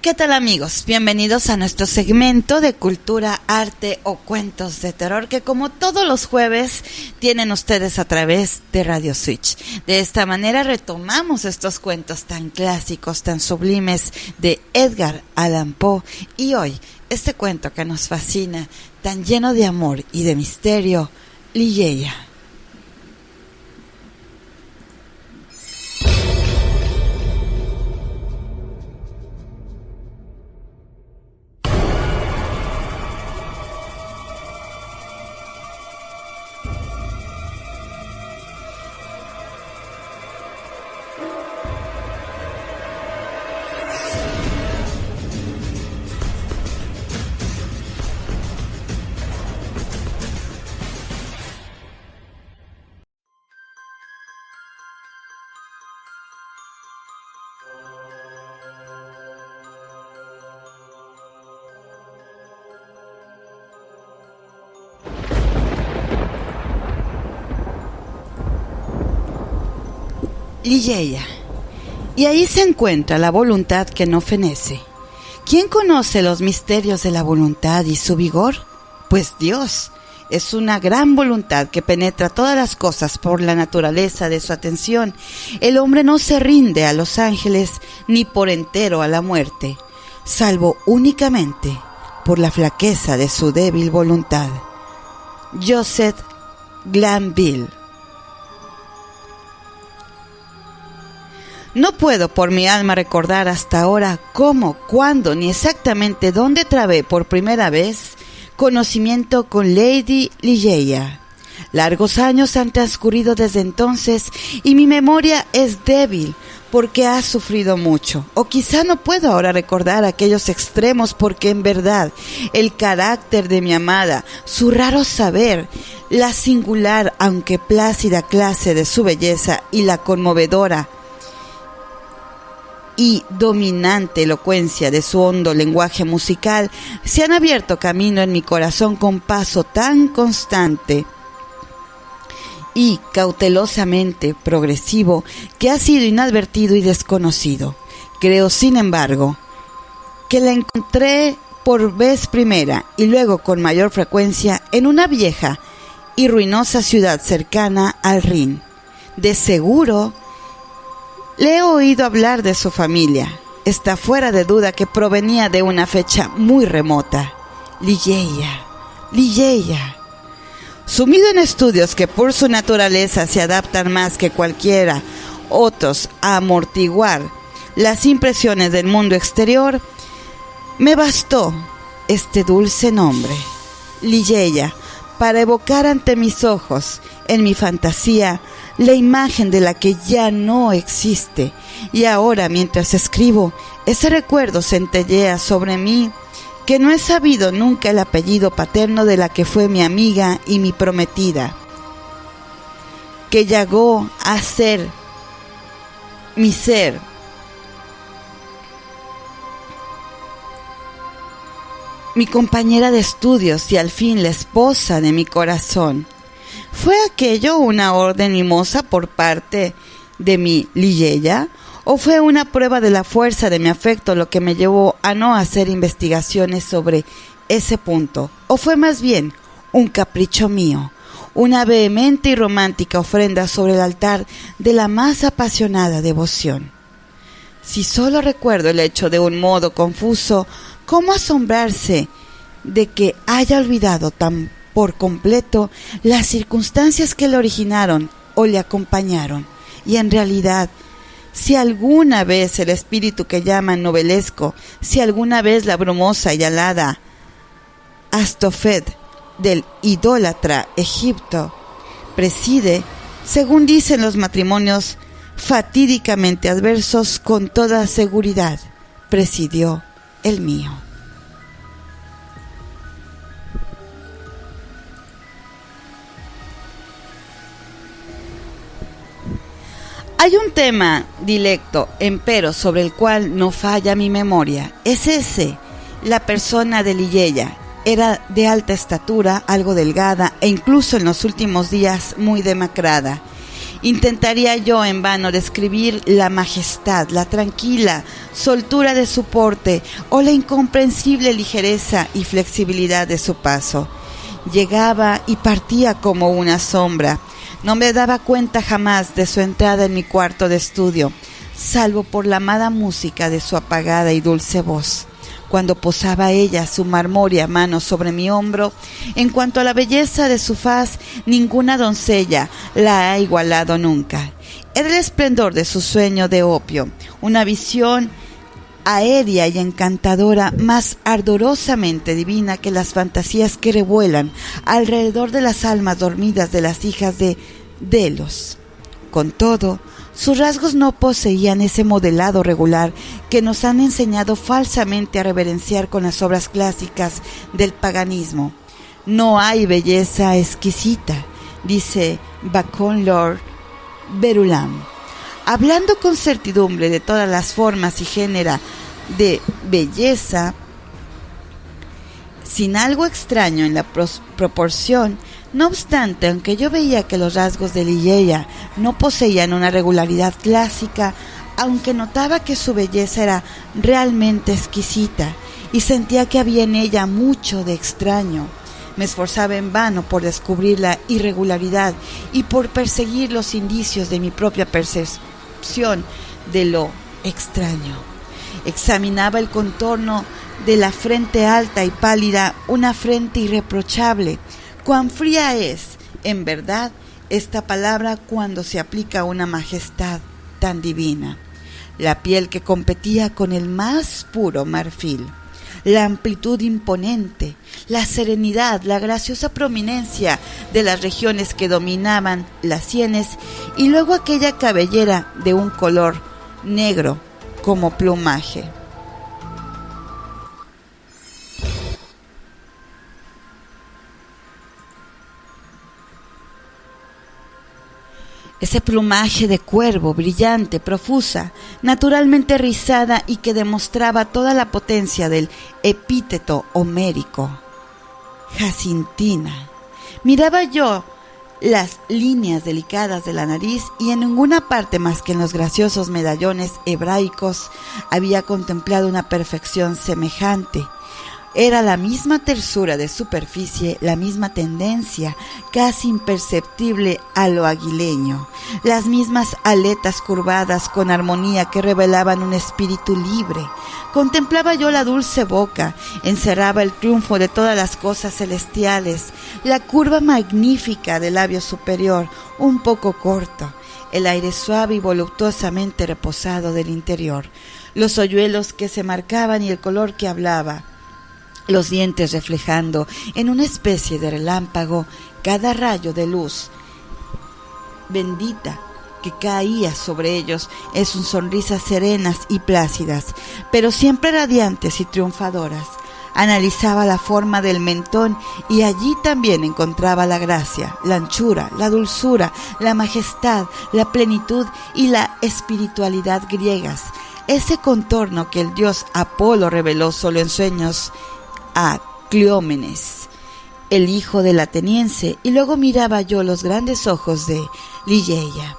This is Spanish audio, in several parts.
¿Qué tal, amigos? Bienvenidos a nuestro segmento de cultura, arte o cuentos de terror que, como todos los jueves, tienen ustedes a través de Radio Switch. De esta manera retomamos estos cuentos tan clásicos, tan sublimes de Edgar Allan Poe, y hoy este cuento que nos fascina, tan lleno de amor y de misterio, Ligeia. Ligeia. Y ahí se encuentra la voluntad que no fenece. ¿Quién conoce los misterios de la voluntad y su vigor? Pues Dios es una gran voluntad que penetra todas las cosas por la naturaleza de su atención. El hombre no se rinde a los ángeles ni por entero a la muerte, salvo únicamente por la flaqueza de su débil voluntad. Joseph Glanville. No puedo por mi alma recordar hasta ahora cómo, cuándo, ni exactamente dónde trabé por primera vez conocimiento con Lady Ligeia. Largos años han transcurrido desde entonces y mi memoria es débil porque ha sufrido mucho. O quizá no puedo ahora recordar aquellos extremos porque en verdad el carácter de mi amada, su raro saber, la singular aunque plácida clase de su belleza y la conmovedora y dominante elocuencia de su hondo lenguaje musical se han abierto camino en mi corazón con paso tan constante y cautelosamente progresivo que ha sido inadvertido y desconocido. Creo, sin embargo, que la encontré por vez primera y luego con mayor frecuencia en una vieja y ruinosa ciudad cercana al Rin. De seguro le he oído hablar de su familia. Está fuera de duda que provenía de una fecha muy remota. Ligeia, Ligeia. Sumido en estudios que por su naturaleza se adaptan más que cualquiera otros a amortiguar las impresiones del mundo exterior, me bastó este dulce nombre, Ligeia, para evocar ante mis ojos, en mi fantasía, la imagen de la que ya no existe, y ahora mientras escribo, ese recuerdo centellea sobre mí, que no he sabido nunca el apellido paterno de la que fue mi amiga y mi prometida, que llegó a ser mi ser, mi compañera de estudios y al fin la esposa de mi corazón. ¿Fue aquello una orden mimosa por parte de mi Ligeia? ¿O fue una prueba de la fuerza de mi afecto lo que me llevó a no hacer investigaciones sobre ese punto? ¿O fue más bien un capricho mío, una vehemente y romántica ofrenda sobre el altar de la más apasionada devoción? Si solo recuerdo el hecho de un modo confuso, ¿cómo asombrarse de que haya olvidado tan por completo las circunstancias que le originaron o le acompañaron? Y en realidad, si alguna vez el espíritu que llaman novelesco, si alguna vez la brumosa y alada Astophet del idólatra Egipto preside, según dicen los matrimonios fatídicamente adversos, con toda seguridad presidió el mío. Hay un tema dilecto, empero, sobre el cual no falla mi memoria. Es ese, la persona de Ligeia. Era de alta estatura, algo delgada e incluso en los últimos días muy demacrada. Intentaría yo en vano describir la majestad, la tranquila soltura de su porte o la incomprensible ligereza y flexibilidad de su paso. Llegaba y partía como una sombra. No me daba cuenta jamás de su entrada en mi cuarto de estudio, salvo por la amada música de su apagada y dulce voz. Cuando posaba ella su marmórea mano sobre mi hombro, en cuanto a la belleza de su faz, ninguna doncella la ha igualado nunca. Era el esplendor de su sueño de opio, una visión aérea y encantadora, más ardorosamente divina que las fantasías que revuelan alrededor de las almas dormidas de las hijas de Delos. Con todo, sus rasgos no poseían ese modelado regular que nos han enseñado falsamente a reverenciar con las obras clásicas del paganismo. No hay belleza exquisita, dice Bacon Lord Verulam, hablando con certidumbre de todas las formas y género de belleza, sin algo extraño en la proporción. No obstante, aunque yo veía que los rasgos de Ligeia no poseían una regularidad clásica, aunque notaba que su belleza era realmente exquisita y sentía que había en ella mucho de extraño, me esforzaba en vano por descubrir la irregularidad y por perseguir los indicios de mi propia percepción de lo extraño. Examinaba el contorno de la frente alta y pálida, una frente irreprochable. Cuán fría es, en verdad, esta palabra cuando se aplica a una majestad tan divina. La piel que competía con el más puro marfil, la amplitud imponente, la serenidad, la graciosa prominencia de las regiones que dominaban las sienes y luego aquella cabellera de un color negro como plumaje. Ese plumaje de cuervo, brillante, profusa, naturalmente rizada y que demostraba toda la potencia del epíteto homérico. Jacintina. Miraba yo las líneas delicadas de la nariz y en ninguna parte más que en los graciosos medallones hebraicos había contemplado una perfección semejante. Era la misma tersura de superficie, la misma tendencia casi imperceptible a lo aguileño, las mismas aletas curvadas con armonía que revelaban un espíritu libre. Contemplaba yo la dulce boca, encerraba el triunfo de todas las cosas celestiales, la curva magnífica del labio superior, un poco corto, el aire suave y voluptuosamente reposado del interior, los hoyuelos que se marcaban y el color que hablaba, los dientes reflejando en una especie de relámpago cada rayo de luz bendita que caía sobre ellos en sus sonrisas serenas y plácidas, pero siempre radiantes y triunfadoras. Analizaba la forma del mentón y allí también encontraba la gracia, la anchura, la dulzura, la majestad, la plenitud y la espiritualidad griegas, ese contorno que el dios Apolo reveló solo en sueños a Cleómenes, el hijo del ateniense, y luego miraba yo los grandes ojos de Ligeia.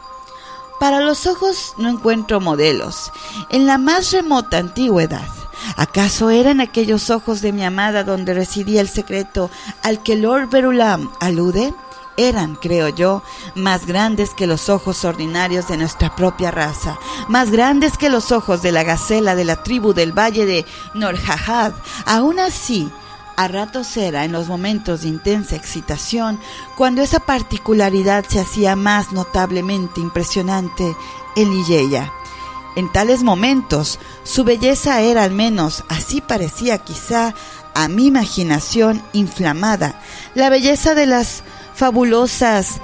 Para los ojos no encuentro modelos en la más remota antigüedad. ¿Acaso eran aquellos ojos de mi amada donde residía el secreto al que Lord Verulam alude? Eran, creo yo, más grandes que los ojos ordinarios de nuestra propia raza, más grandes que los ojos de la gacela de la tribu del valle de Norjahad. Aún así, a ratos era en los momentos de intensa excitación cuando esa particularidad se hacía más notablemente impresionante en Ligeia. En tales momentos, su belleza era, al menos así parecía quizá a mi imaginación inflamada, la belleza de las fabulosas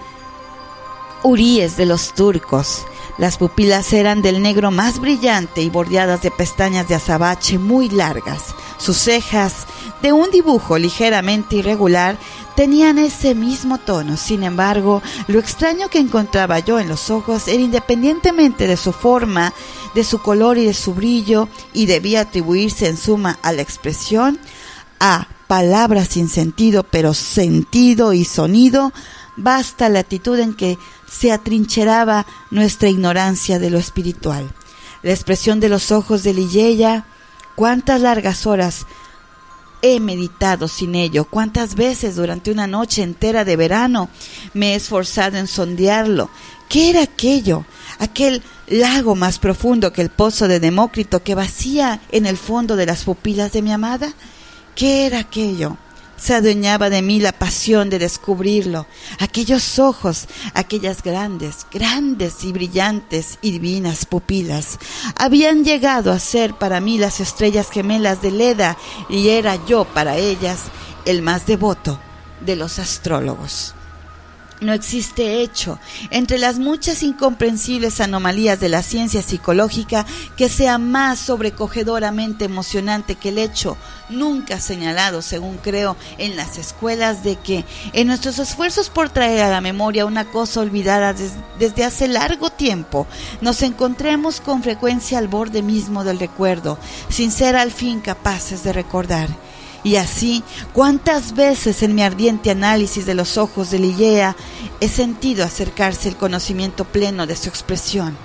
huríes de los turcos. Las pupilas eran del negro más brillante y bordeadas de pestañas de azabache muy largas. Sus cejas, de un dibujo ligeramente irregular, tenían ese mismo tono. Sin embargo, lo extraño que encontraba yo en los ojos era, independientemente de su forma, de su color y de su brillo, y debía atribuirse en suma a la expresión, a palabras sin sentido, pero sentido y sonido, basta la actitud en que se atrincheraba nuestra ignorancia de lo espiritual. La expresión de los ojos de Ligeia, cuántas largas horas he meditado sin ello, cuántas veces durante una noche entera de verano me he esforzado en sondearlo. ¿Qué era aquello? Aquel lago más profundo que el pozo de Demócrito que vacía en el fondo de las pupilas de mi amada. ¿Qué era aquello? Se adueñaba de mí la pasión de descubrirlo. Aquellos ojos, aquellas grandes y brillantes y divinas pupilas, habían llegado a ser para mí las estrellas gemelas de Leda, y era yo para ellas el más devoto de los astrólogos. No existe hecho, entre las muchas incomprensibles anomalías de la ciencia psicológica, que sea más sobrecogedoramente emocionante que el hecho, nunca señalado, según creo, en las escuelas, de que en nuestros esfuerzos por traer a la memoria una cosa olvidada desde hace largo tiempo, nos encontremos con frecuencia al borde mismo del recuerdo, sin ser al fin capaces de recordar. Y así, ¿cuántas veces en mi ardiente análisis de los ojos de Ligeia he sentido acercarse el conocimiento pleno de su expresión?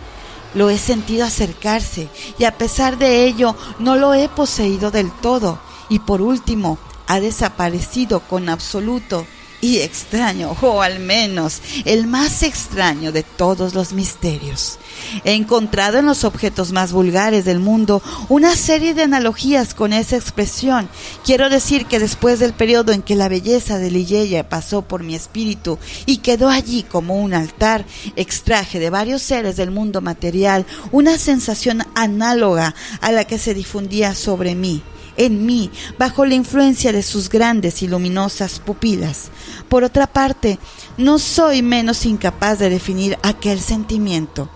Lo he sentido acercarse, y a pesar de ello no lo he poseído del todo, y por último ha desaparecido con absoluto y extraño, o al menos el más extraño de todos los misterios. He encontrado en los objetos más vulgares del mundo una serie de analogías con esa expresión. Quiero decir que después del periodo en que la belleza de Ligeia pasó por mi espíritu y quedó allí como un altar, extraje de varios seres del mundo material una sensación análoga a la que se difundía sobre mí, en mí, bajo la influencia de sus grandes y luminosas pupilas. Por otra parte, no soy menos incapaz de definir aquel sentimiento,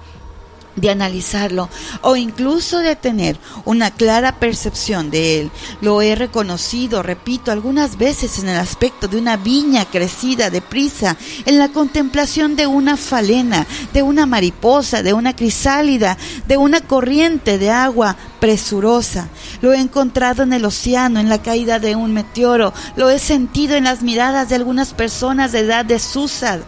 de analizarlo o incluso de tener una clara percepción de él. Lo he reconocido, repito, algunas veces en el aspecto de una viña crecida deprisa, en la contemplación de una falena, de una mariposa, de una crisálida, de una corriente de agua presurosa. Lo he encontrado en el océano, en la caída de un meteoro. Lo he sentido en las miradas de algunas personas de edad desusa.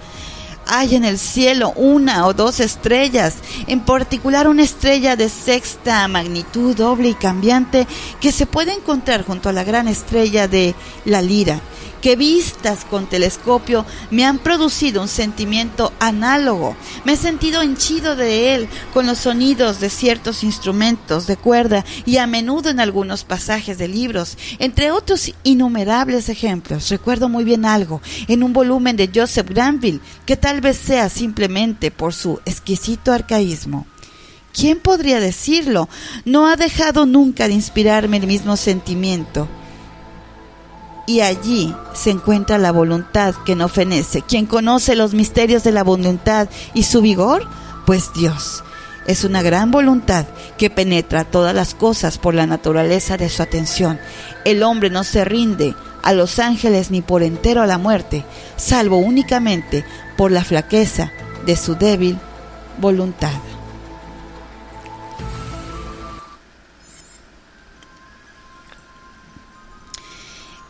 Hay en el cielo una o dos estrellas, en particular una estrella de sexta magnitud, doble y cambiante, que se puede encontrar junto a la gran estrella de la Lira, que vistas con telescopio me han producido un sentimiento análogo. Me he sentido henchido de él con los sonidos de ciertos instrumentos de cuerda, y a menudo en algunos pasajes de libros, entre otros innumerables ejemplos. Recuerdo muy bien algo en un volumen de Joseph Granville, que tal vez sea simplemente por su exquisito arcaísmo. ¿Quién podría decirlo? No ha dejado nunca de inspirarme el mismo sentimiento. Y allí se encuentra la voluntad que no fenece. ¿Quién conoce los misterios de la voluntad y su vigor? Pues Dios. Es una gran voluntad que penetra todas las cosas por la naturaleza de su atención. El hombre no se rinde a los ángeles ni por entero a la muerte, salvo únicamente por la flaqueza de su débil voluntad.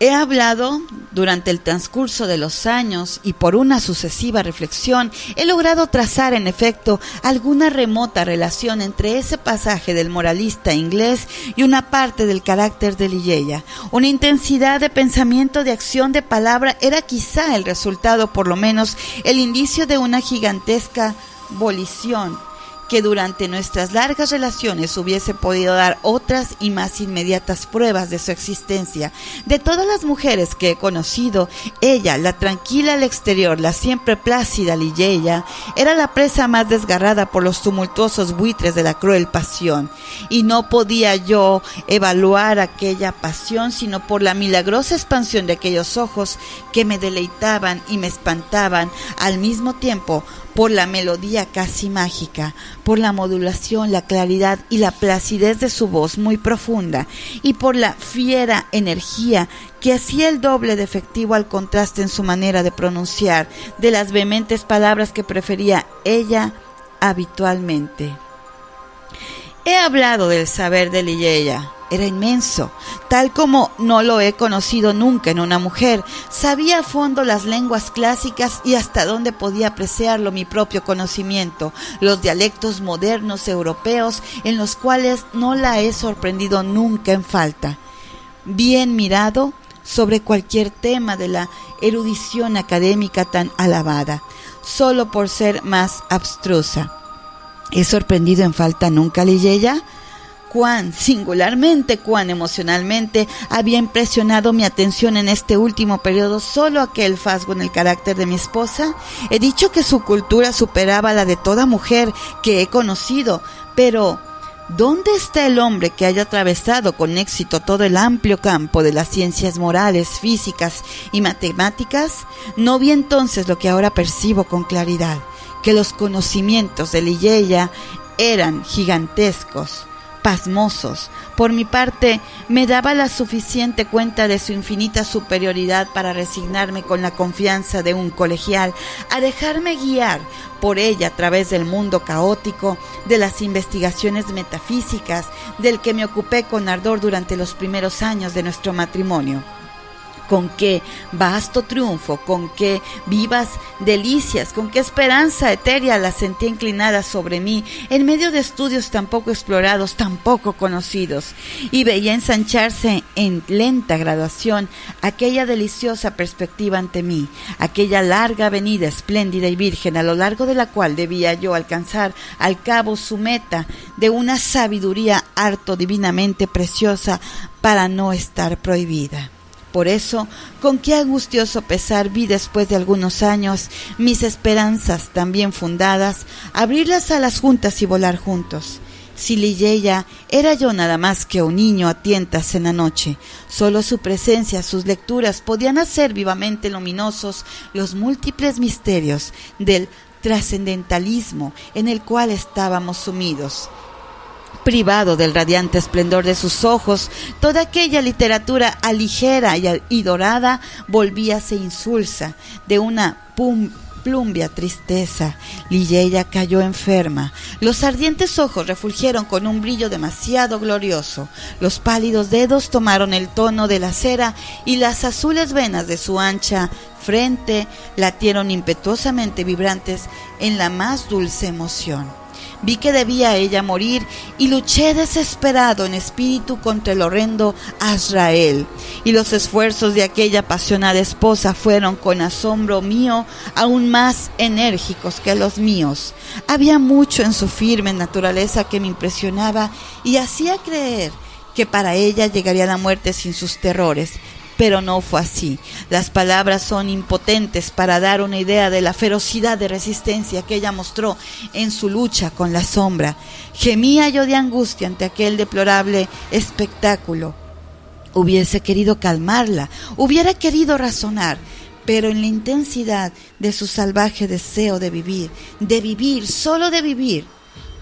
He hablado durante el transcurso de los años, y por una sucesiva reflexión he logrado trazar en efecto alguna remota relación entre ese pasaje del moralista inglés y una parte del carácter de Ligeia. Una intensidad de pensamiento, de acción, de palabra era quizá el resultado, por lo menos el indicio, de una gigantesca volición que durante nuestras largas relaciones hubiese podido dar otras y más inmediatas pruebas de su existencia. De todas las mujeres que he conocido, ella, la tranquila al exterior, la siempre plácida Ligeia, era la presa más desgarrada por los tumultuosos buitres de la cruel pasión. Y no podía yo evaluar aquella pasión sino por la milagrosa expansión de aquellos ojos que me deleitaban y me espantaban al mismo tiempo, por la melodía casi mágica, por la modulación, la claridad y la placidez de su voz muy profunda, y por la fiera energía que hacía el doble de efectivo al contraste en su manera de pronunciar de las vehementes palabras que prefería ella habitualmente. He hablado del saber de Ligeia. Era inmenso, tal como no lo he conocido nunca en una mujer. Sabía a fondo las lenguas clásicas y hasta dónde podía apreciarlo mi propio conocimiento, los dialectos modernos europeos en los cuales no la he sorprendido nunca en falta. Bien mirado sobre cualquier tema de la erudición académica tan alabada, solo por ser más abstrusa. ¿He sorprendido en falta nunca a Ligeia? Cuán emocionalmente había impresionado mi atención en este último periodo solo aquel fasgo en el carácter de mi esposa. He dicho que su cultura superaba la de toda mujer que he conocido, pero ¿dónde está el hombre que haya atravesado con éxito todo el amplio campo de las ciencias morales, físicas y matemáticas? No vi entonces lo que ahora percibo con claridad, que los conocimientos de Ligeia eran gigantescos, pasmosos. Por mi parte, me daba la suficiente cuenta de su infinita superioridad para resignarme con la confianza de un colegial a dejarme guiar por ella a través del mundo caótico, de las investigaciones metafísicas, del que me ocupé con ardor durante los primeros años de nuestro matrimonio. Con qué vasto triunfo, con qué vivas delicias, con qué esperanza etérea la sentí inclinada sobre mí, en medio de estudios tan poco explorados, tan poco conocidos, y veía ensancharse en lenta graduación aquella deliciosa perspectiva ante mí, aquella larga avenida espléndida y virgen, a lo largo de la cual debía yo alcanzar al cabo su meta de una sabiduría harto divinamente preciosa para no estar prohibida. Por eso, con qué angustioso pesar vi después de algunos años mis esperanzas tan bien fundadas, abrirlas a las juntas y volar juntos. Si Ligeia era yo nada más que un niño a tientas en la noche, solo su presencia, sus lecturas podían hacer vivamente luminosos los múltiples misterios del trascendentalismo en el cual estábamos sumidos. Privado del radiante esplendor de sus ojos, toda aquella literatura aligera y dorada volvíase insulsa de una plumbia tristeza. Ligeia cayó enferma. Los ardientes ojos refulgieron con un brillo demasiado glorioso. Los pálidos dedos tomaron el tono de la cera y las azules venas de su ancha frente latieron impetuosamente vibrantes en la más dulce emoción. Vi que debía ella morir y luché desesperado en espíritu contra el horrendo Azrael, y los esfuerzos de aquella apasionada esposa fueron con asombro mío aún más enérgicos que los míos. Había mucho en su firme naturaleza que me impresionaba y hacía creer que para ella llegaría la muerte sin sus terrores. Pero no fue así. Las palabras son impotentes para dar una idea de la ferocidad de resistencia que ella mostró en su lucha con la sombra. Gemía yo de angustia ante aquel deplorable espectáculo. Hubiese querido calmarla, hubiera querido razonar, pero en la intensidad de su salvaje deseo de vivir, solo de vivir,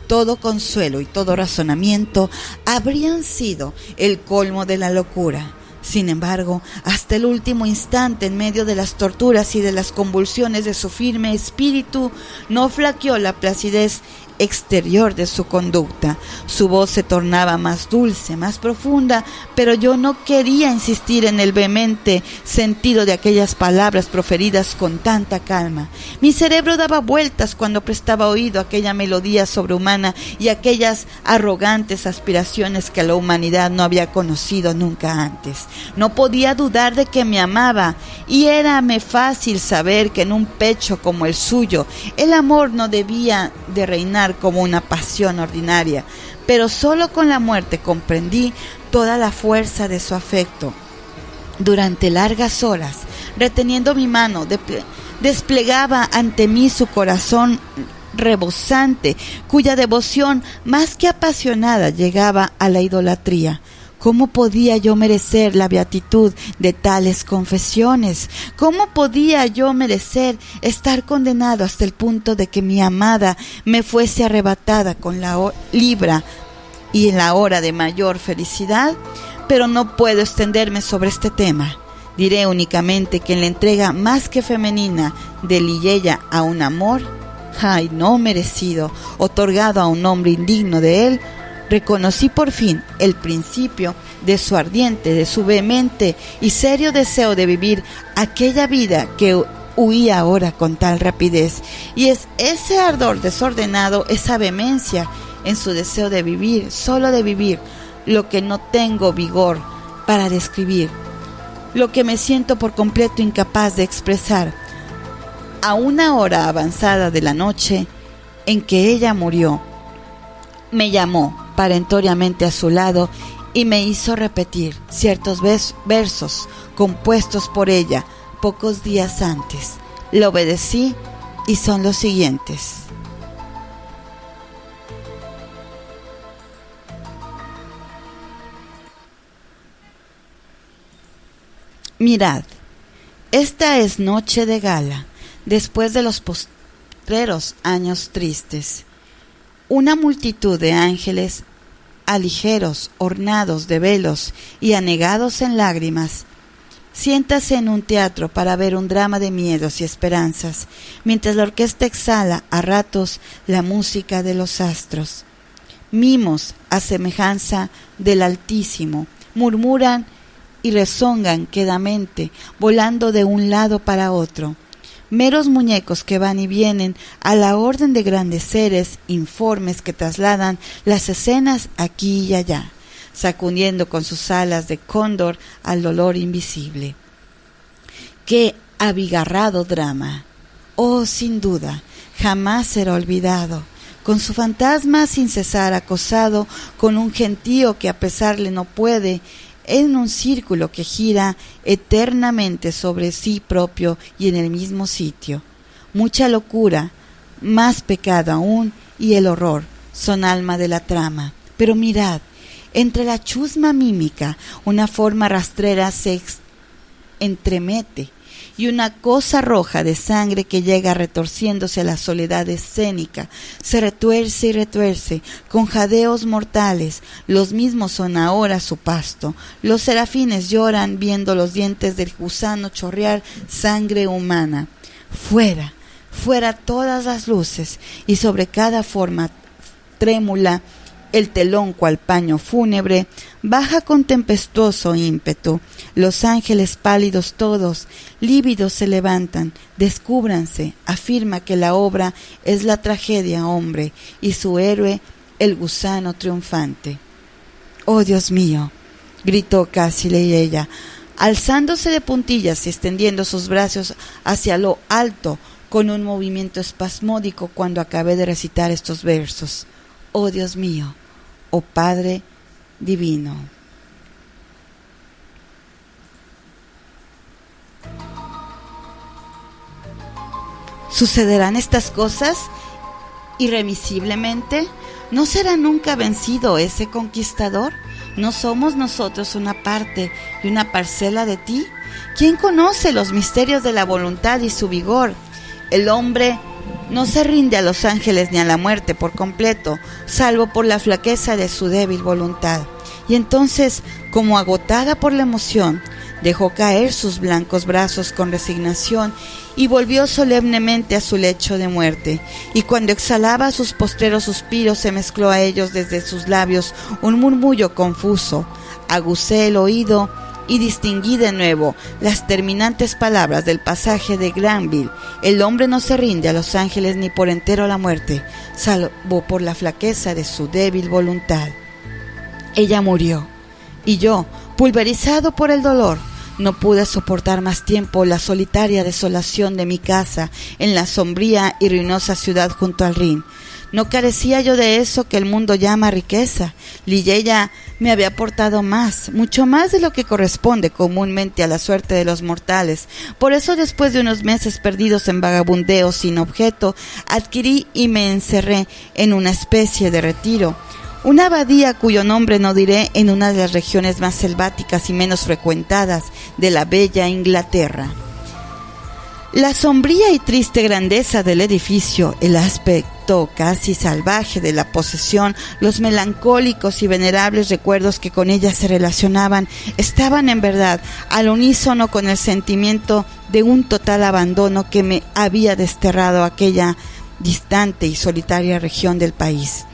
todo consuelo y todo razonamiento habrían sido el colmo de la locura. Sin embargo, hasta el último instante, en medio de las torturas y de las convulsiones de su firme espíritu, no flaqueó la placidez exterior de su conducta. Su voz se tornaba más dulce, más profunda, pero yo no quería insistir en el vehemente sentido de aquellas palabras proferidas con tanta calma. Mi cerebro daba vueltas cuando prestaba oído a aquella melodía sobrehumana y aquellas arrogantes aspiraciones que la humanidad no había conocido nunca antes. No podía dudar de que me amaba, y érame fácil saber que en un pecho como el suyo, el amor no debía de reinar como una pasión ordinaria, pero solo con la muerte comprendí toda la fuerza de su afecto. Durante largas horas, reteniendo mi mano, desplegaba ante mí su corazón rebosante, cuya devoción más que apasionada llegaba a la idolatría. ¿Cómo podía yo merecer la beatitud de tales confesiones? ¿Cómo podía yo merecer estar condenado hasta el punto de que mi amada me fuese arrebatada con la libra y en la hora de mayor felicidad? Pero no puedo extenderme sobre este tema. Diré únicamente que en la entrega más que femenina de Ligeia a un amor, no merecido, otorgado a un hombre indigno de él, reconocí por fin el principio de su ardiente, de su vehemente y serio deseo de vivir aquella vida que huía ahora con tal rapidez. Y es ese ardor desordenado, esa vehemencia en su deseo de vivir, solo de vivir, lo que no tengo vigor para describir, lo que me siento por completo incapaz de expresar. A una hora avanzada de la noche en que ella murió, me llamó perentoriamente a su lado y me hizo repetir ciertos versos compuestos por ella pocos días antes. Le obedecí y son los siguientes. Mirad, esta es noche de gala, después de los postreros años tristes. Una multitud de ángeles, aligeros, ornados de velos y anegados en lágrimas, siéntase en un teatro para ver un drama de miedos y esperanzas, mientras la orquesta exhala a ratos la música de los astros. Mimos, a semejanza del Altísimo, murmuran y rezongan quedamente, volando de un lado para otro. Meros muñecos que van y vienen a la orden de grandes seres informes que trasladan las escenas aquí y allá, sacudiendo con sus alas de cóndor al dolor invisible. ¡Qué abigarrado drama! Oh, sin duda, jamás será olvidado, con su fantasma sin cesar acosado, con un gentío que a pesarle no puede, en un círculo que gira eternamente sobre sí propio y en el mismo sitio. Mucha locura, más pecado aún, y el horror son alma de la trama. Pero mirad, entre la chusma mímica, una forma rastrera se entremete, y una cosa roja de sangre que llega retorciéndose a la soledad escénica, se retuerce y retuerce, con jadeos mortales, los mismos son ahora su pasto. Los serafines lloran viendo los dientes del gusano chorrear sangre humana. Fuera, fuera todas las luces, y sobre cada forma trémula, el telón cual paño fúnebre baja con tempestuoso ímpetu. Los ángeles pálidos todos, lívidos se levantan, descúbranse, afirma que la obra es la tragedia hombre y su héroe el gusano triunfante. ¡Oh, Dios mío!, gritó casi ella, alzándose de puntillas y extendiendo sus brazos hacia lo alto con un movimiento espasmódico cuando acabé de recitar estos versos. ¡Oh, Dios mío! ¡Oh, Padre Divino! ¿Sucederán estas cosas irremisiblemente? ¿No será nunca vencido ese conquistador? ¿No somos nosotros una parte y una parcela de ti? ¿Quién conoce los misterios de la voluntad y su vigor? El hombre no se rinde a los ángeles ni a la muerte por completo, salvo por la flaqueza de su débil voluntad. Y entonces, como agotada por la emoción, dejó caer sus blancos brazos con resignación y volvió solemnemente a su lecho de muerte. Y cuando exhalaba sus postreros suspiros, se mezcló a ellos desde sus labios un murmullo confuso. Agucé el oído y distinguí de nuevo las terminantes palabras del pasaje de Granville: el hombre no se rinde a los ángeles ni por entero a la muerte, salvo por la flaqueza de su débil voluntad. Ella murió, y yo, pulverizado por el dolor, no pude soportar más tiempo la solitaria desolación de mi casa en la sombría y ruinosa ciudad junto al Rin. No carecía yo de eso que el mundo llama riqueza. Ligeia me había aportado más, mucho más de lo que corresponde comúnmente a la suerte de los mortales. Por eso, después de unos meses perdidos en vagabundeo sin objeto, adquirí y me encerré en una especie de retiro, una abadía cuyo nombre no diré, en una de las regiones más selváticas y menos frecuentadas de la bella Inglaterra. La sombría y triste grandeza del edificio, el aspecto casi salvaje de la posesión, los melancólicos y venerables recuerdos que con ella se relacionaban, estaban en verdad al unísono con el sentimiento de un total abandono que me había desterrado a aquella distante y solitaria región del país.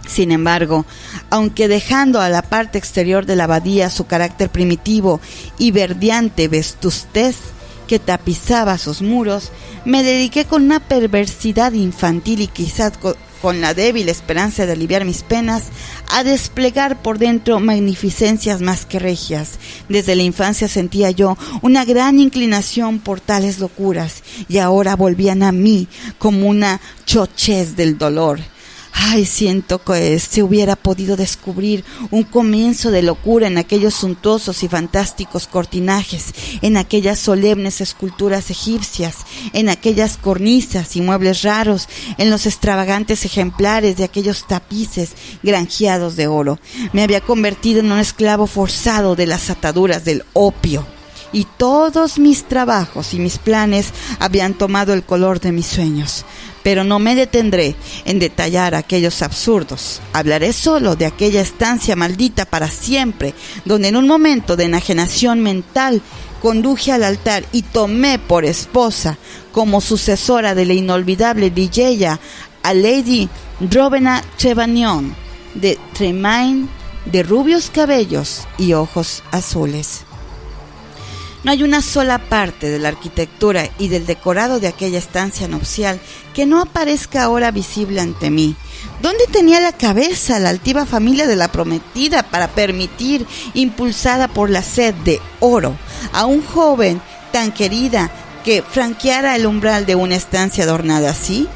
Sin embargo, aunque dejando a la parte exterior de la abadía su carácter primitivo y verdeante vestustez que tapizaba sus muros, me dediqué con una perversidad infantil y quizás con la débil esperanza de aliviar mis penas, a desplegar por dentro magnificencias más que regias. Desde la infancia sentía yo una gran inclinación por tales locuras, y ahora volvían a mí como una chochez del dolor. Ay, siento que se hubiera podido descubrir un comienzo de locura en aquellos suntuosos y fantásticos cortinajes, en aquellas solemnes esculturas egipcias, en aquellas cornisas y muebles raros, en los extravagantes ejemplares de aquellos tapices granjeados de oro. Me había convertido en un esclavo forzado de las ataduras del opio, y todos mis trabajos y mis planes habían tomado el color de mis sueños. Pero no me detendré en detallar aquellos absurdos. Hablaré solo de aquella estancia maldita para siempre, donde en un momento de enajenación mental conduje al altar y tomé por esposa, como sucesora de la inolvidable Ligeia, a Lady Rowena Trevanion de Tremaine, de rubios cabellos y ojos azules. No hay una sola parte de la arquitectura y del decorado de aquella estancia nupcial que no aparezca ahora visible ante mí. ¿Dónde tenía la cabeza la altiva familia de la prometida para permitir, impulsada por la sed de oro, a un joven tan querida que franqueara el umbral de una estancia adornada así?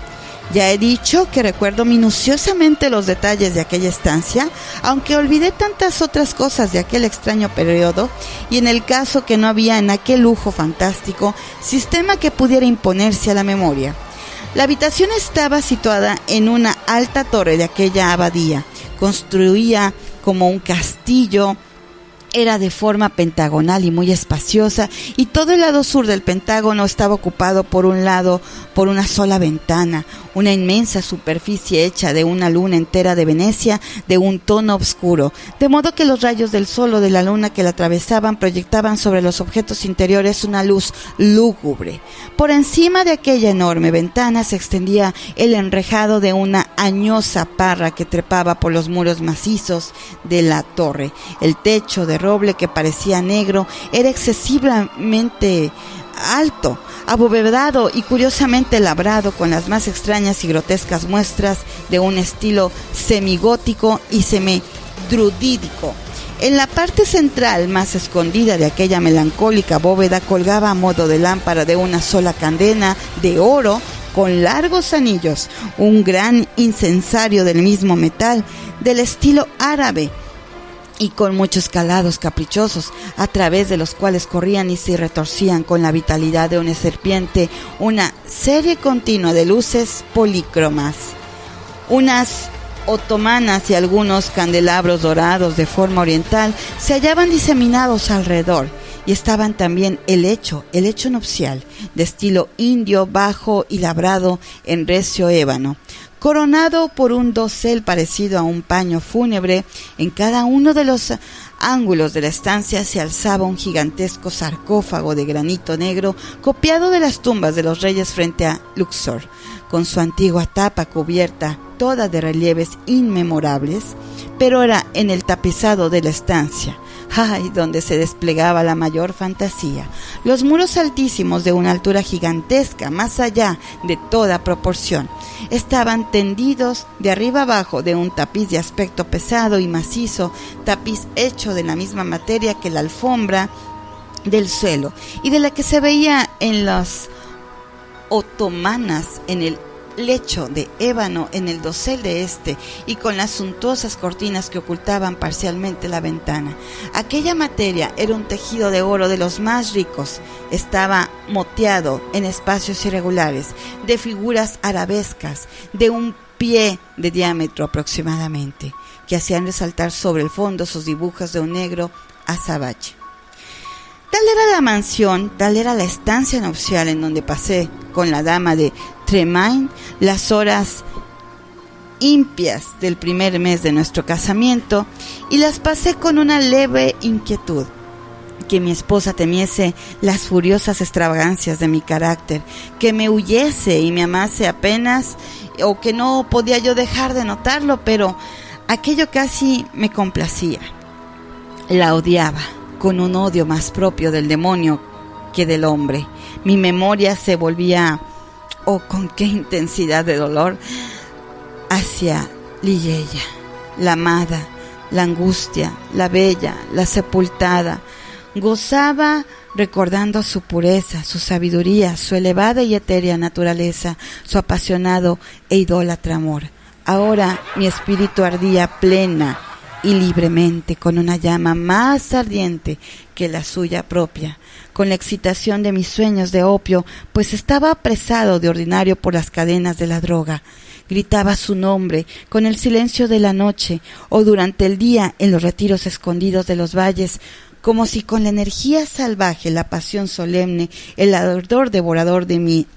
Ya he dicho que recuerdo minuciosamente los detalles de aquella estancia, aunque olvidé tantas otras cosas de aquel extraño periodo, y en el caso que no había en aquel lujo fantástico sistema que pudiera imponerse a la memoria. La habitación estaba situada en una alta torre de aquella abadía, construida como un castillo. Era de forma pentagonal y muy espaciosa, y todo el lado sur del pentágono estaba ocupado por un lado por una sola ventana, una inmensa superficie hecha de una luna entera de Venecia de un tono oscuro, de modo que los rayos del sol o de la luna que la atravesaban proyectaban sobre los objetos interiores una luz lúgubre. Por encima de aquella enorme ventana se extendía el enrejado de una añosa parra que trepaba por los muros macizos de la torre. El techo de roble, que parecía negro, era excesivamente alto, abovedado y curiosamente labrado con las más extrañas y grotescas muestras de un estilo semigótico y semidrudídico. En la parte central, más escondida de aquella melancólica bóveda, colgaba a modo de lámpara de una sola cadena de oro con largos anillos un gran incensario del mismo metal, del estilo árabe, y con muchos calados caprichosos, a través de los cuales corrían y se retorcían con la vitalidad de una serpiente una serie continua de luces polícromas. Unas otomanas y algunos candelabros dorados de forma oriental se hallaban diseminados alrededor, y estaban también el lecho nupcial, de estilo indio, bajo y labrado en recio ébano, coronado por un dosel parecido a un paño fúnebre. En cada uno de los ángulos de la estancia se alzaba un gigantesco sarcófago de granito negro, copiado de las tumbas de los reyes frente a Luxor, con su antigua tapa cubierta toda de relieves inmemorables, pero era en el tapizado de la estancia, donde se desplegaba la mayor fantasía. Los muros altísimos, de una altura gigantesca, más allá de toda proporción, estaban tendidos de arriba abajo de un tapiz de aspecto pesado y macizo, tapiz hecho de la misma materia que la alfombra del suelo, y de la que se veía en las otomanas, en el lecho de ébano, en el dosel de este, y con las suntuosas cortinas que ocultaban parcialmente la ventana. Aquella materia era un tejido de oro de los más ricos. Estaba moteado en espacios irregulares, de figuras arabescas, de un pie de diámetro aproximadamente, que hacían resaltar sobre el fondo sus dibujos de un negro azabache. Tal era la mansión, tal era la estancia nupcial en donde pasé con la dama de Tremaine las horas impias del primer mes de nuestro casamiento, y las pasé con una leve inquietud, que mi esposa temiese las furiosas extravagancias de mi carácter, que me huyese y me amase apenas, o que no podía yo dejar de notarlo, pero Aquello casi me complacía. La odiaba, con un odio más propio del demonio que del hombre. Mi memoria se volvía, con qué intensidad de dolor, hacia Ligeia, la amada, la angustia, la bella, la sepultada. Gozaba recordando su pureza, su sabiduría, su elevada y etérea naturaleza, su apasionado e idólatra amor. Ahora mi espíritu ardía plena y libremente con una llama más ardiente que la suya propia, con la excitación de mis sueños de opio, pues estaba apresado de ordinario por las cadenas de la droga. Gritaba su nombre con el silencio de la noche o durante el día en los retiros escondidos de los valles, como si con la energía salvaje, la pasión solemne, el ardor devorador de mi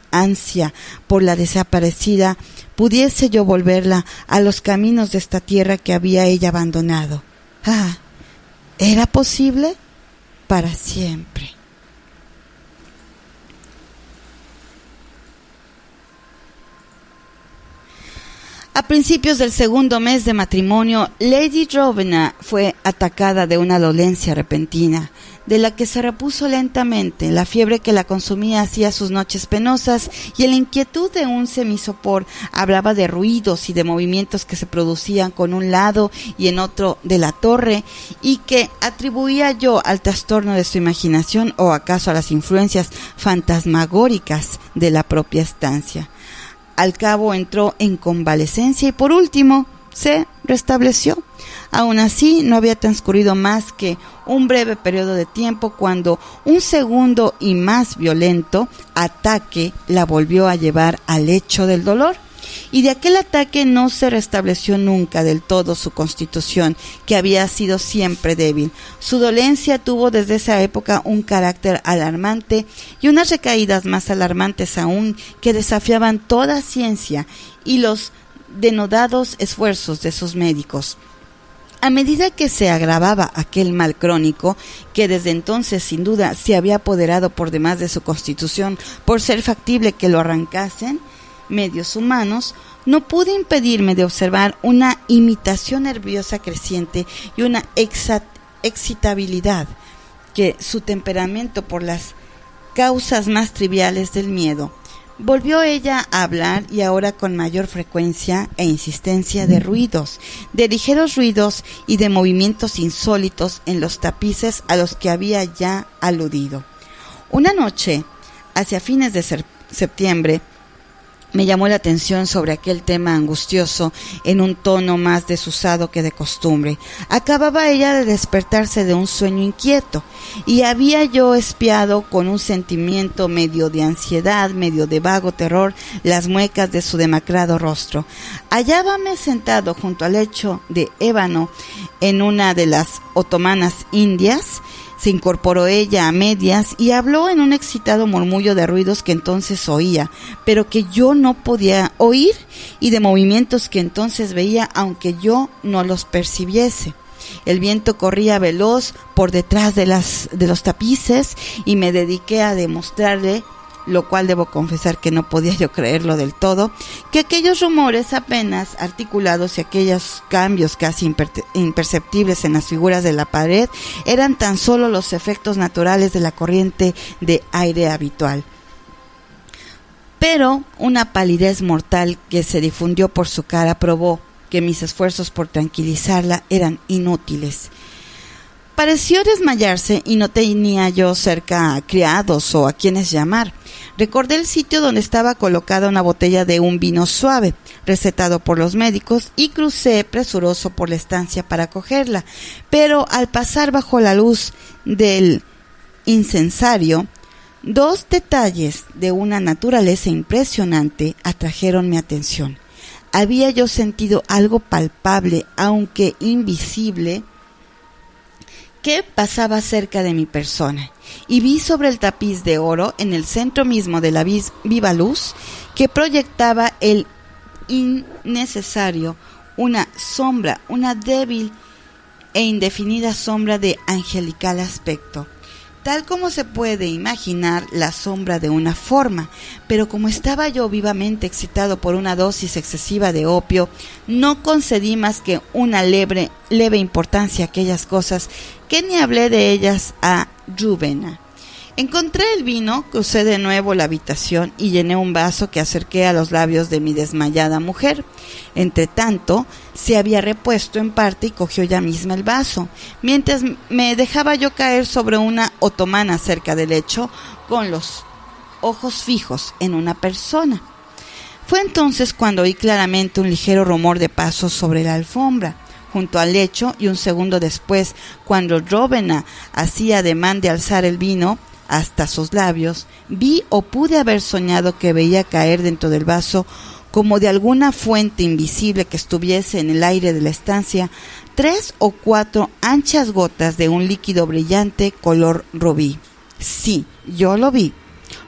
ansia por la desaparecida, pudiese yo volverla a los caminos de esta tierra que había ella abandonado. Ah, ¿era posible? Para siempre. A principios del segundo mes de matrimonio, Lady Rowena fue atacada de una dolencia repentina, de la que se repuso lentamente. La fiebre que la consumía hacía sus noches penosas y en la inquietud de un semisopor hablaba de ruidos y de movimientos que se producían con un lado y en otro de la torre y que atribuía yo al trastorno de su imaginación o acaso a las influencias fantasmagóricas de la propia estancia. Al cabo entró en convalecencia y por último se restableció. Aún así no había transcurrido más que un breve periodo de tiempo cuando un segundo y más violento ataque la volvió a llevar al lecho del dolor. Y de aquel ataque no se restableció nunca del todo su constitución, que había sido siempre débil. Su dolencia tuvo desde esa época un carácter alarmante y unas recaídas más alarmantes aún que desafiaban toda ciencia y los denodados esfuerzos de sus médicos. A medida que se agravaba aquel mal crónico, que desde entonces sin duda se había apoderado por demás de su constitución, por ser factible que lo arrancasen medios humanos, no pude impedirme de observar una imitación nerviosa creciente y una excitabilidad que su temperamento por las causas más triviales del miedo. Volvió ella a hablar y ahora con mayor frecuencia e insistencia de ruidos, de ligeros ruidos y de movimientos insólitos en los tapices a los que había ya aludido. Una noche, hacia fines de septiembre, me llamó la atención sobre aquel tema angustioso en un tono más desusado que de costumbre. Acababa ella de despertarse de un sueño inquieto y había yo espiado con un sentimiento medio de ansiedad, medio de vago terror, las muecas de su demacrado rostro. Hallábame sentado junto al lecho de ébano en una de las otomanas indias. Se incorporó ella a medias y habló en un excitado murmullo de ruidos que entonces oía, pero que yo no podía oír, y de movimientos que entonces veía, aunque yo no los percibiese. El viento corría veloz por detrás de los tapices y me dediqué a demostrarle, lo cual debo confesar que no podía yo creerlo del todo, que aquellos rumores apenas articulados y aquellos cambios casi imperceptibles en las figuras de la pared eran tan solo los efectos naturales de la corriente de aire habitual. Pero una palidez mortal que se difundió por su cara probó que mis esfuerzos por tranquilizarla eran inútiles. Pareció desmayarse y no tenía yo cerca a criados o a quienes llamar. Recordé el sitio donde estaba colocada una botella de un vino suave, recetado por los médicos, y crucé presuroso por la estancia para cogerla. Pero al pasar bajo la luz del incensario, dos detalles de una naturaleza impresionante atrajeron mi atención. Había yo sentido algo palpable, aunque invisible, que pasaba cerca de mi persona, y vi sobre el tapiz de oro, en el centro mismo de la viva luz que proyectaba el innecesario, una sombra, una débil e indefinida sombra de angelical aspecto. tal como se puede imaginar la sombra de una forma, pero como estaba yo vivamente excitado por una dosis excesiva de opio, no concedí más que una leve importancia a aquellas cosas, que ni hablé de ellas a Rowena. Encontré el vino, crucé de nuevo la habitación y llené un vaso que acerqué a los labios de mi desmayada mujer. Entretanto, se había repuesto en parte y cogió ella misma el vaso, mientras me dejaba yo caer sobre una otomana cerca del lecho, con los ojos fijos en una persona. Fue entonces cuando oí claramente un ligero rumor de pasos sobre la alfombra junto al lecho, y un segundo después, cuando Rowena hacía ademán de alzar el vino hasta sus labios, vi o pude haber soñado que veía caer dentro del vaso, como de alguna fuente invisible que estuviese en el aire de la estancia, 3 o 4 anchas gotas de un líquido brillante color rubí. Sí, yo lo vi.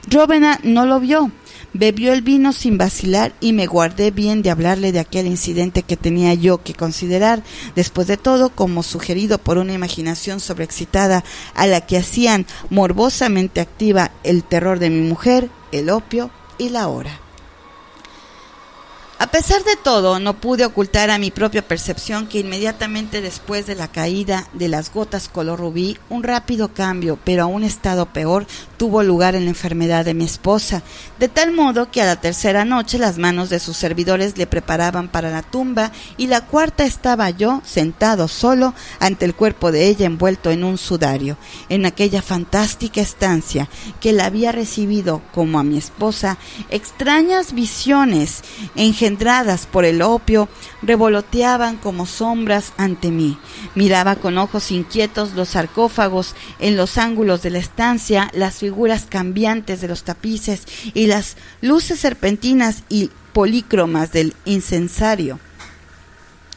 Rowena no lo vio. Bebió el vino sin vacilar y me guardé bien de hablarle de aquel incidente que tenía yo que considerar, después de todo, como sugerido por una imaginación sobreexcitada a la que hacían morbosamente activa el terror de mi mujer, el opio y la hora. A pesar de todo, no pude ocultar a mi propia percepción que inmediatamente después de la caída de las gotas color rubí, un rápido cambio, pero a un estado peor, tuvo lugar en la enfermedad de mi esposa, de tal modo que a la tercera noche las manos de sus servidores le preparaban para la tumba, y la cuarta estaba yo, sentado solo, ante el cuerpo de ella envuelto en un sudario, en aquella fantástica estancia que la había recibido, como a mi esposa. Extrañas visiones engendradas por el opio revoloteaban como sombras ante mí. Miraba con ojos inquietos los sarcófagos en los ángulos de la estancia, las figuras cambiantes de los tapices y las luces serpentinas y polícromas del incensario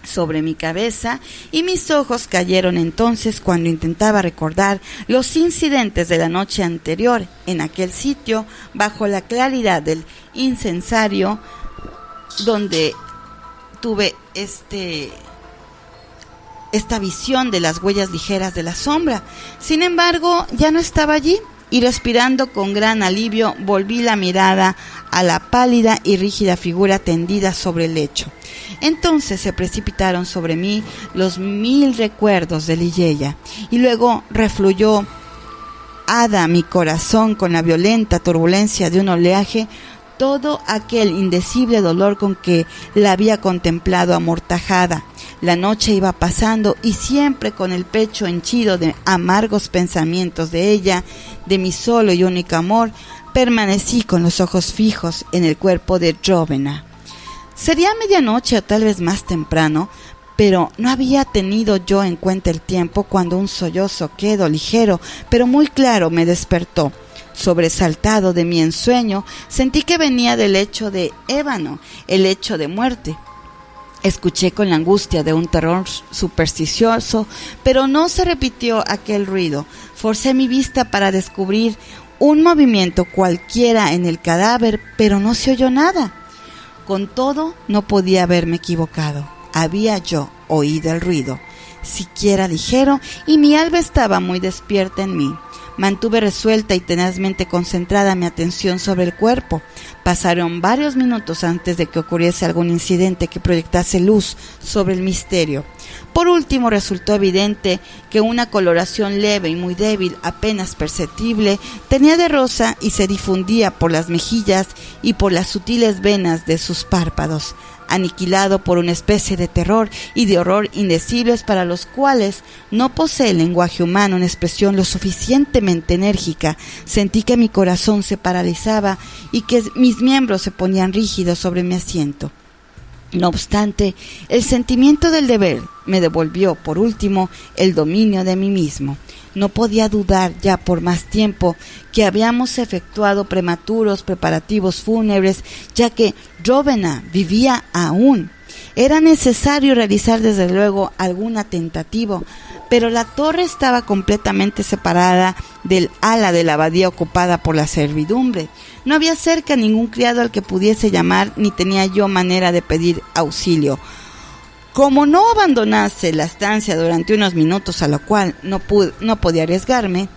sobre mi cabeza, y mis ojos cayeron entonces cuando intentaba recordar los incidentes de la noche anterior en aquel sitio, bajo la claridad del incensario, donde tuve esta visión de las huellas ligeras de la sombra. Sin embargo, ya no estaba allí, y respirando con gran alivio, volví la mirada a la pálida y rígida figura tendida sobre el lecho. Entonces se precipitaron sobre mí los 1000 recuerdos de Ligeia, y luego refluyó hada mi corazón con la violenta turbulencia de un oleaje todo aquel indecible dolor con que la había contemplado amortajada. La noche iba pasando y siempre con el pecho henchido de amargos pensamientos de ella, de mi solo y único amor, permanecí con los ojos fijos en el cuerpo de Rowena. Sería medianoche o tal vez más temprano, pero no había tenido yo en cuenta el tiempo cuando un sollozo quedo ligero, pero muy claro, me despertó. Sobresaltado de mi ensueño, sentí que venía del lecho de ébano, el lecho de muerte. Escuché con la angustia de un terror supersticioso, pero no se repitió aquel ruido. Forcé mi vista para descubrir un movimiento cualquiera en el cadáver, pero no se oyó nada. Con todo, no podía haberme equivocado. Había yo oído el ruido, siquiera ligero, y mi alma estaba muy despierta en mí. Mantuve resuelta y tenazmente concentrada mi atención sobre el cuerpo. Pasaron varios minutos antes de que ocurriese algún incidente que proyectase luz sobre el misterio. Por último, resultó evidente que una coloración leve y muy débil, apenas perceptible, tenía de rosa y se difundía por las mejillas y por las sutiles venas de sus párpados. Aniquilado por una especie de terror y de horror indecibles para los cuales no posee el lenguaje humano una expresión lo suficientemente enérgica, sentí que mi corazón se paralizaba y que mis miembros se ponían rígidos sobre mi asiento. No obstante, el sentimiento del deber me devolvió, por último, el dominio de mí mismo. No podía dudar ya por más tiempo que habíamos efectuado prematuros preparativos fúnebres, ya que Rowena vivía aún. Era necesario realizar desde luego alguna tentativa, pero la torre estaba completamente separada del ala de la abadía ocupada por la servidumbre. No había cerca ningún criado al que pudiese llamar, ni tenía yo manera de pedir auxilio. Como no abandonase la estancia durante unos minutos, a lo cual no podía arriesgarme,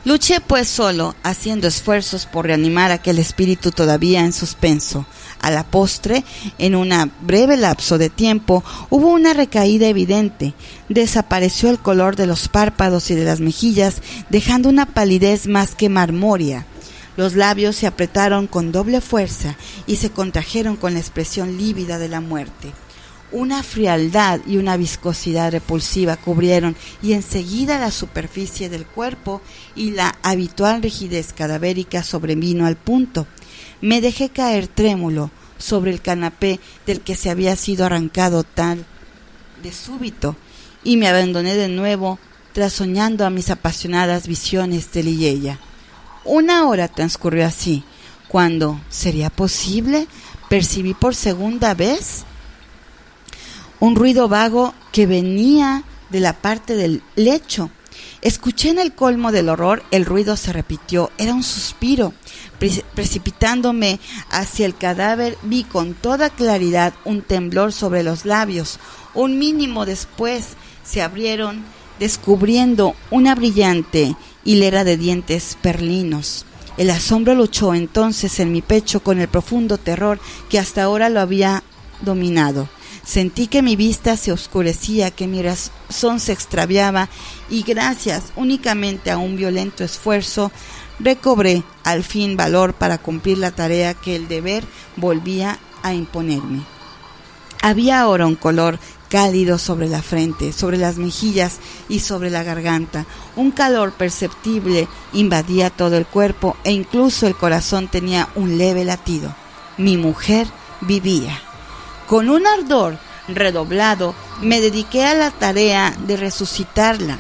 Luché pues solo, haciendo esfuerzos por reanimar aquel espíritu todavía en suspenso. A la postre, en un breve lapso de tiempo, hubo una recaída evidente. Desapareció el color de los párpados y de las mejillas, dejando una palidez más que marmórea. Los labios se apretaron con doble fuerza y se contrajeron con la expresión lívida de la muerte. Una frialdad y una viscosidad repulsiva cubrieron y enseguida la superficie del cuerpo y la habitual rigidez cadavérica sobrevino al punto. Me dejé caer trémulo sobre el canapé del que se había sido arrancado tal de súbito y me abandoné de nuevo trasoñando a mis apasionadas visiones de Ligeia. 1 hora transcurrió así, cuando, ¿sería posible?, percibí por segunda vez un ruido vago que venía de la parte del lecho. Escuché en el colmo del horror, el ruido se repitió, era un suspiro. Precipitándome hacia el cadáver, vi con toda claridad un temblor sobre los labios. Un mínimo después se abrieron, descubriendo una brillante hilera de dientes perlinos. El asombro luchó entonces en mi pecho con el profundo terror que hasta ahora lo había dominado. Sentí que mi vista se oscurecía, que mi razón se extraviaba y gracias únicamente a un violento esfuerzo recobré al fin valor para cumplir la tarea que el deber volvía a imponerme. Había ahora un color cálido sobre la frente, sobre las mejillas y sobre la garganta. Un calor perceptible invadía todo el cuerpo e incluso el corazón tenía un leve latido. Mi mujer vivía. Con un ardor redoblado me dediqué a la tarea de resucitarla.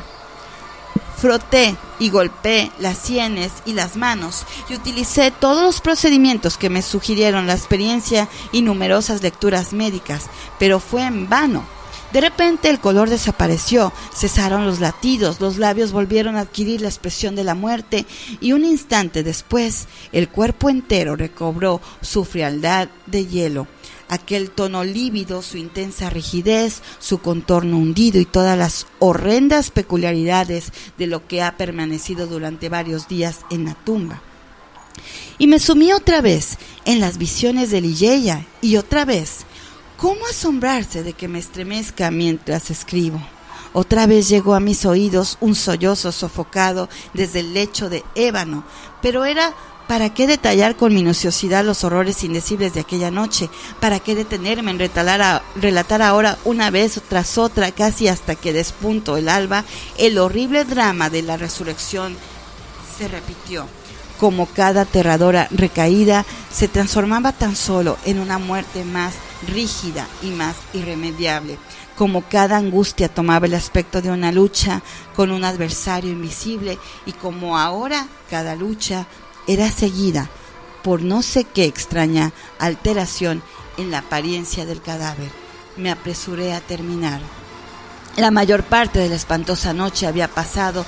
Froté y golpeé las sienes y las manos y utilicé todos los procedimientos que me sugirieron la experiencia y numerosas lecturas médicas, pero fue en vano. De repente el color desapareció, cesaron los latidos, los labios volvieron a adquirir la expresión de la muerte y un instante después el cuerpo entero recobró su frialdad de hielo. Aquel tono lívido, su intensa rigidez, su contorno hundido y todas las horrendas peculiaridades de lo que ha permanecido durante varios días en la tumba. Y me sumí otra vez en las visiones de Ligeia y otra vez. ¿Cómo asombrarse de que me estremezca mientras escribo? Otra vez llegó a mis oídos un sollozo sofocado desde el lecho de ébano, pero era ¿para qué detallar con minuciosidad los horrores indecibles de aquella noche? ¿Para qué detenerme en relatar ahora una vez tras otra, casi hasta que despuntó el alba, el horrible drama de la resurrección? Se repitió. Como cada aterradora recaída se transformaba tan solo en una muerte más rígida y más irremediable, como cada angustia tomaba el aspecto de una lucha con un adversario invisible y como ahora cada lucha era seguida por no sé qué extraña alteración en la apariencia del cadáver. Me apresuré a terminar. La mayor parte de la espantosa noche había pasado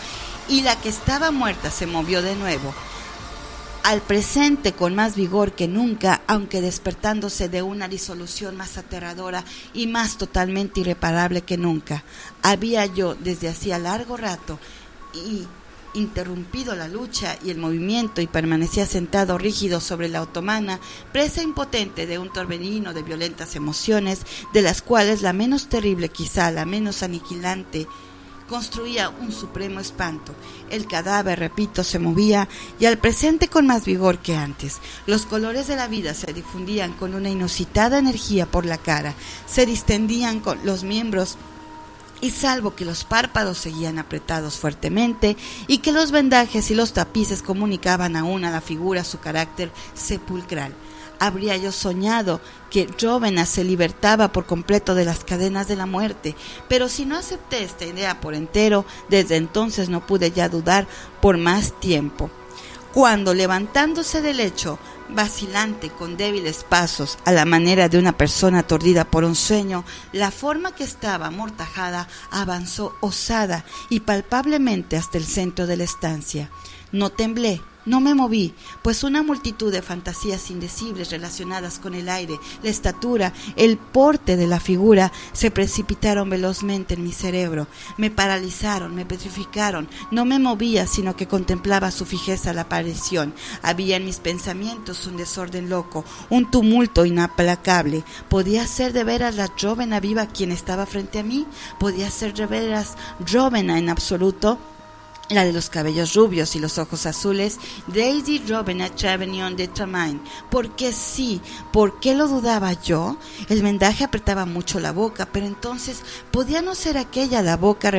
y la que estaba muerta se movió de nuevo, al presente con más vigor que nunca, aunque despertándose de una disolución más aterradora y más totalmente irreparable que nunca. Había yo desde hacía largo rato interrumpido la lucha y el movimiento y permanecía sentado rígido sobre la otomana, presa impotente de un torbellino de violentas emociones, de las cuales la menos terrible, quizá la menos aniquilante, construía un supremo espanto. El cadáver, repito, se movía y al presente con más vigor que antes. Los colores de la vida se difundían con una inusitada energía por la cara, se distendían con los miembros y salvo que los párpados seguían apretados fuertemente y que los vendajes y los tapices comunicaban aún a la figura su carácter sepulcral. Habría yo soñado que Rowena se libertaba por completo de las cadenas de la muerte, pero si no acepté esta idea por entero, desde entonces no pude ya dudar por más tiempo. Cuando, levantándose del lecho, vacilante con débiles pasos, a la manera de una persona aturdida por un sueño, la forma que estaba amortajada avanzó osada y palpablemente hasta el centro de la estancia. No temblé, No me moví, pues una multitud de fantasías indecibles relacionadas con el aire, la estatura, el porte de la figura, se precipitaron velozmente en mi cerebro. Me paralizaron, me petrificaron. No me movía, sino que contemplaba su fijeza la aparición. Había en mis pensamientos un desorden loco, un tumulto inaplacable. ¿Podía ser de veras la Rowena viva quien estaba frente a mí? ¿Podía ser de veras Rowena en absoluto? La de los cabellos rubios y los ojos azules, Daisy Rowena Trevenion de Tremaine. ¿Por qué sí? ¿Por qué lo dudaba yo? El vendaje apretaba mucho la boca, pero entonces, ¿podía no ser aquella la boca